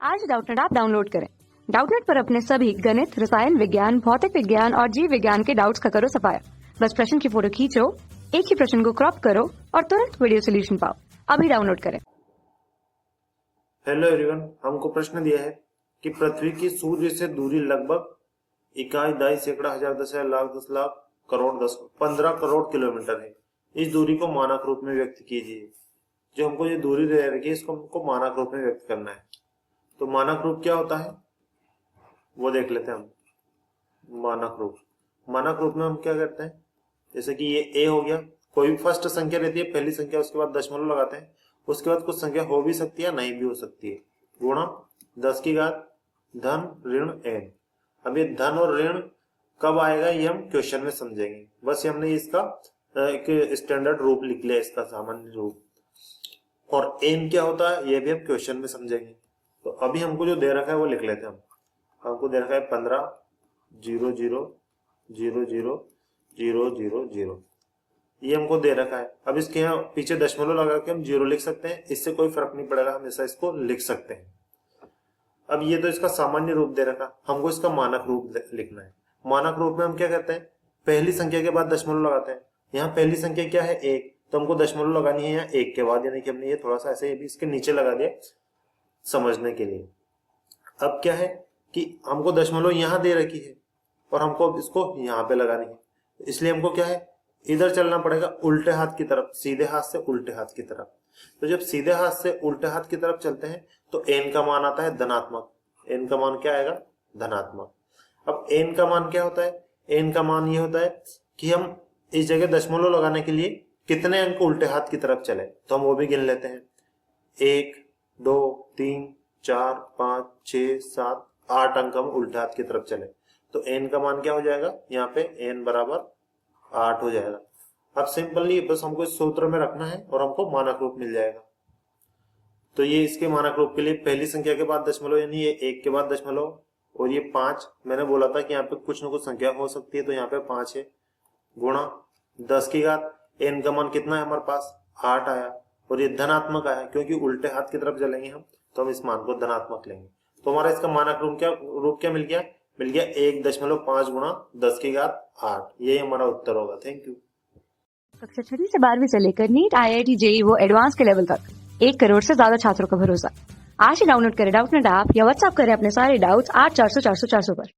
आज Doubtnut app download करें। Doubtnut पर अपने सभी गणित, रसायन विज्ञान, भौतिक विज्ञान और जीव विज्ञान के डाउट्स का करो सफाया। बस प्रश्न की फोटो खींचो, एक ही प्रश्न को क्रॉप करो और तुरंत वीडियो सोल्यूशन पाओ। अभी डाउनलोड करें। हेलो एवरीवन, हमको प्रश्न दिया है कि पृथ्वी की सूर्य से दूरी लगभग इकाई, दाई, सैकड़ा, हजार, दस हजार, लाख, 10 लाख, करोड़, 15 करोड़ किलोमीटर है। इस दूरी को मानक रूप में व्यक्त कीजिए। जो हमको ये दूरी दे रखी है, इसको हमको मानक रूप में व्यक्त करना है। तो मानक रूप क्या होता है वो देख लेते हैं हम। मानक रूप में हम क्या करते हैं, जैसे कि ये ए हो गया, कोई भी फर्स्ट संख्या रहती है, पहली संख्या, उसके बाद दशमलव लगाते हैं, उसके बाद कुछ संख्या हो भी सकती है नहीं भी हो सकती है, गुणा 10 की घात धन ऋण n। अब ये धन और ऋण कब आएगा ये हम क्वेश्चन में समझेंगे। बस ये हमने इसका एक स्टैंडर्ड रूप लिख लिया, इसका सामान्य रूप। और n क्या होता है ये भी हम क्वेश्चन में समझेंगे। तो अभी हमको जो दे रखा है वो लिख लेते हैं हम। हमको दे रखा है 15 0 0 0 0 0 0 0, ये हमको दे रखा है। अब इसके यहाँ पीछे दशमलव लगा के हम 0 लिख सकते हैं, इससे कोई फर्क नहीं पड़ेगा, हम ऐसा इसको लिख सकते हैं। अब ये तो इसका सामान्य रूप दे रखा, हमको इसका मानक रूप लिखना है। मानक रूप में हम क्या करते हैं, पहली संख्या के बाद दशमलव लगाते हैं। यहाँ पहली संख्या क्या है 1, तो हमको दशमलव लगानी है यहाँ 1 के बाद, यानी कि हमने ये थोड़ा सा ऐसे भी इसके नीचे लगा दिया समझने के लिए। अब क्या है कि हमको दशमलव यहाँ दे रखी है और हमको इसको यहाँ पे लगानी है, इसलिए हमको क्या है इधर चलना पड़ेगा उल्टे हाथ की तरफ, सीधे हाथ से उल्टे हाथ की तरफ। तो जब सीधे हाथ से उल्टे हाथ की तरफ चलते हैं तो n का मान आता है धनात्मक। n का मान क्या आएगा, धनात्मक। अब n का मान क्या होता है, n का मान ये होता है कि हम इस जगह दशमलव लगाने के लिए कितने अंक उल्टे हाथ की तरफ चले, तो हम वो भी गिन लेते हैं। 1 2 3 4 5 6 7 8 अंक हम उल्टे हाथ की तरफ चले, तो n का मान क्या हो जाएगा, यहाँ पे n बराबर 8 हो जाएगा। अब सिंपली बस हमको इस सूत्र में रखना है और हमको मानक रूप मिल जाएगा। तो ये इसके मानक रूप के लिए पहली संख्या के बाद दशमलव, यानी ये 1 के बाद दशमलव, और ये 5, मैंने बोला था कि यहाँ पे कुछ ना कुछ संख्या हो सकती है, तो यहाँ पे 5 है, गुणा 10 की घात n का मान कितना है हमारे पास 8 आया, और ये धनात्मक आया क्योंकि उल्टे हाथ की तरफ चलेंगे हम, तो हम इस मान को धनात्मक लेंगे। तो हमारा इसका मानक रूप क्या मिल गया 1.5 गुणा 10 की घात 8। यही हमारा उत्तर होगा। Thank you. कक्षा 6 से 12वीं से लेकर नीट, IIT, JEE वो एडवांस के लेवल तक 1 करोड़ से ज्यादा छात्रों का भरोसा। आज ही डाउनलोड करें डाउटनेट ऐप या व्हाट्सएप करें अपने सारे डाउट्स 8400 400 400 पर।